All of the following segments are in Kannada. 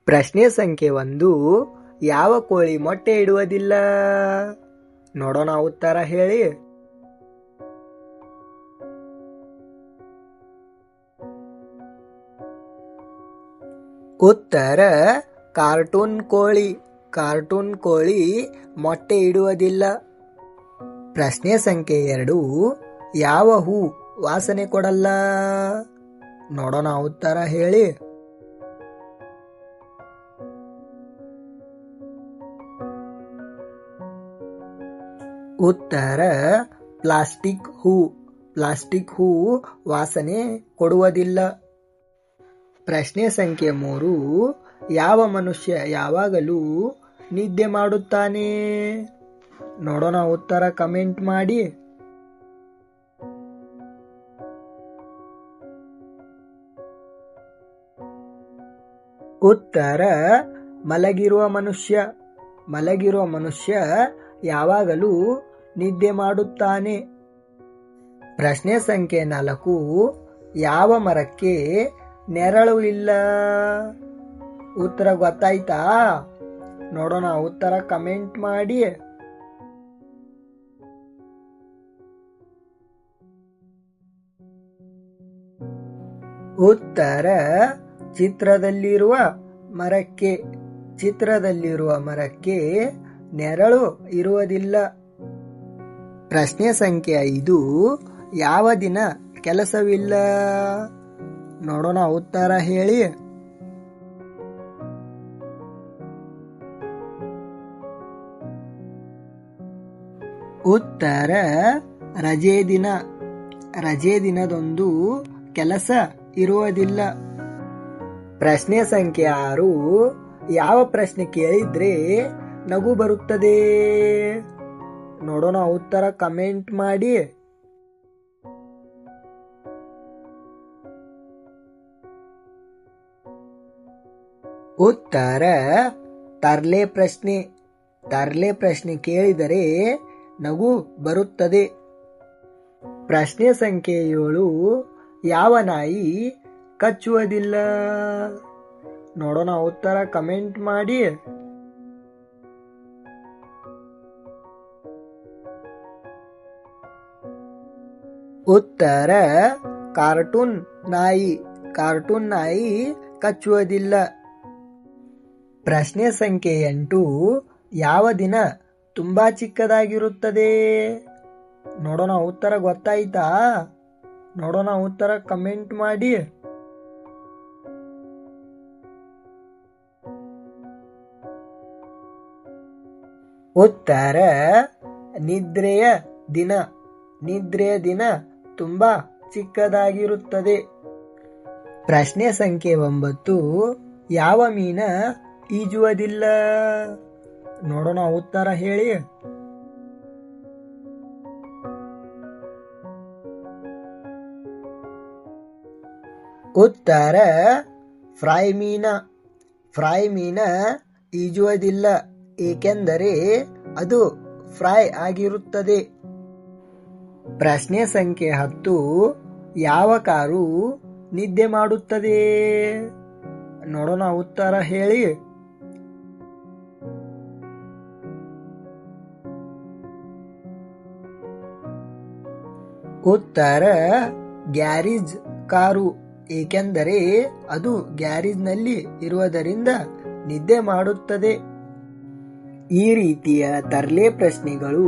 ಪ್ರಶ್ನೆ ಸಂಖ್ಯೆ 1. ಯಾವ ಕೋಳಿ ಮೊಟ್ಟೆ ಇಡುವುದಿಲ್ಲ? ನೋಡೋಣ ಉತ್ತರ ಹೇಳಿ. ಉತ್ತರ ಕಾರ್ಟೂನ್ ಕೋಳಿ. ಕಾರ್ಟೂನ್ ಕೋಳಿ ಮೊಟ್ಟೆ ಇಡುವುದಿಲ್ಲ. ಪ್ರಶ್ನೆ ಸಂಖ್ಯೆ 2. ಯಾವ ಹೂ ವಾಸನೆ ಕೊಡಲ್ಲ? ನೋಡೋಣ ಉತ್ತರ ಹೇಳಿ. ಉತ್ತರ ಪ್ಲಾಸ್ಟಿಕ್ ಹೂ. ಪ್ಲಾಸ್ಟಿಕ್ ಹೂ ವಾಸನೆ ಕೊಡುವುದಿಲ್ಲ. ಪ್ರಶ್ನೆ ಸಂಖ್ಯೆ 3. ಯಾವ ಮನುಷ್ಯ ಯಾವಾಗಲೂ ನಿದ್ದೆ ಮಾಡುತ್ತಾನೆ? ನೋಡೋಣ ಉತ್ತರ ಕಮೆಂಟ್ ಮಾಡಿ. ಉತ್ತರ ಮಲಗಿರುವ ಮನುಷ್ಯ. ಮಲಗಿರುವ ಮನುಷ್ಯ ಯಾವಾಗಲೂ ನಿದ್ದೆ ಮಾಡುತ್ತಾನೆ. ಪ್ರಶ್ನೆ ಸಂಖ್ಯೆ 4. ಯಾವ ಮರಕ್ಕೆ ನೆರಳು ಇಲ್ಲ? ಉತ್ತರ ಗೊತ್ತಾಯ್ತಾ? ನೋಡೋಣ ಉತ್ತರ ಕಮೆಂಟ್ ಮಾಡಿ. ಉತ್ತರ ಚಿತ್ರದಲ್ಲಿರುವ ಮರಕ್ಕೆ. ಚಿತ್ರದಲ್ಲಿರುವ ಮರಕ್ಕೆ ನೆರಳು ಇರುವುದಿಲ್ಲ. ಪ್ರಶ್ನೆ ಸಂಖ್ಯೆ 5. ಯಾವ ದಿನ ಕೆಲಸವಿಲ್ಲ? ನೋಡೋಣ ಉತ್ತರ ಹೇಳಿ. ಉತ್ತರ ರಜೆ ದಿನ. ರಜೆ ದಿನದಂದು ಕೆಲಸ ಇರುವುದಿಲ್ಲ. ಪ್ರಶ್ನೆ ಸಂಖ್ಯೆ 6. ಯಾವ ಪ್ರಶ್ನೆ ಕೇಳಿದ್ರೆ ನಗು ಬರುತ್ತದೆ? ನೋಡೋಣ ಉತ್ತರ ಕಮೆಂಟ್ ಮಾಡಿ. ಉತ್ತರ ತರ್ಲೆ ಪ್ರಶ್ನೆ. ತರ್ಲೆ ಪ್ರಶ್ನೆ ಕೇಳಿದರೆ ನಗು ಬರುತ್ತದೆ. ಪ್ರಶ್ನೆ ಸಂಖ್ಯೆ 7. ಯಾವ ನಾಯಿ ಕಚ್ಚುವುದಿಲ್ಲ? ನೋಡೋಣ ಉತ್ತರ ಕಮೆಂಟ್ ಮಾಡಿ. ಉತ್ತರ ಕಾರ್ಟೂನ್ ನಾಯಿ. ಕಾರ್ಟೂನ್ ನಾಯಿ ಕಚ್ಚುವುದಿಲ್ಲ. ಪ್ರಶ್ನೆ ಸಂಖ್ಯೆ 8. ಯಾವ ದಿನ ತುಂಬಾ ಚಿಕ್ಕದಾಗಿರುತ್ತದೆ? ನೋಡೋಣ ಉತ್ತರ ಗೊತ್ತಾಯ್ತಾ? ನೋಡೋಣ ಉತ್ತರ ಕಮೆಂಟ್ ಮಾಡಿ. ಉತ್ತರ ನಿದ್ರೆಯ ದಿನ. ನಿದ್ರೆಯ ದಿನ ತುಂಬಾ ಚಿಕ್ಕದಾಗಿರುತ್ತದೆ. ಪ್ರಶ್ನೆ ಸಂಖ್ಯೆ 9. ಯಾವ ಮೀನ ಈಜುವುದಿಲ್ಲ? ನೋಡೋಣ ಉತ್ತರ ಹೇಳಿ. ಉತ್ತರ ಫ್ರೈ ಮೀನ. ಫ್ರೈ ಮೀನ ಈಜುವುದಿಲ್ಲ, ಏಕೆಂದರೆ ಅದು ಫ್ರೈ ಆಗಿರುತ್ತದೆ. ಪ್ರಶ್ನೆ ಸಂಖ್ಯೆ 10. ಯಾವ ಕಾರು ನಿದ್ದೆ ಮಾಡುತ್ತದೆ? ನೋಡೋಣ ಉತ್ತರ ಹೇಳಿ. ಉತ್ತರ ಗ್ಯಾರೇಜ್ ಕಾರು, ಏಕೆಂದರೆ ಅದು ಗ್ಯಾರೇಜ್ನಲ್ಲಿ ಇರುವುದರಿಂದ ನಿದ್ದೆ ಮಾಡುತ್ತದೆ. ಈ ರೀತಿಯ ತರ್ಲೆ ಪ್ರಶ್ನೆಗಳು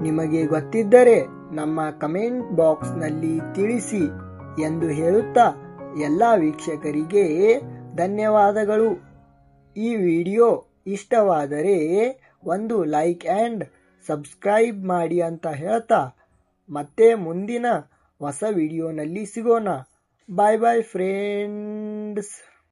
ನಿಮಗೆ ಗೊತ್ತಿದ್ದರೆ ನಮ್ಮ ಕಮೆಂಟ್ ಬಾಕ್ಸ್ನಲ್ಲಿ ತಿಳಿಸಿ ಎಂದು ಹೇಳುತ್ತಾ ಎಲ್ಲ ವೀಕ್ಷಕರಿಗೆ ಧನ್ಯವಾದಗಳು. ಈ ವಿಡಿಯೋ ಇಷ್ಟವಾದರೆ ಒಂದು ಲೈಕ್ ಆ್ಯಂಡ್ ಸಬ್ಸ್ಕ್ರೈಬ್ ಮಾಡಿ ಅಂತ ಹೇಳ್ತಾ ಮತ್ತೆ ಮುಂದಿನ ಹೊಸ ವಿಡಿಯೋನಲ್ಲಿ ಸಿಗೋಣ. ಬಾಯ್ ಬಾಯ್ ಫ್ರೆಂಡ್ಸ್.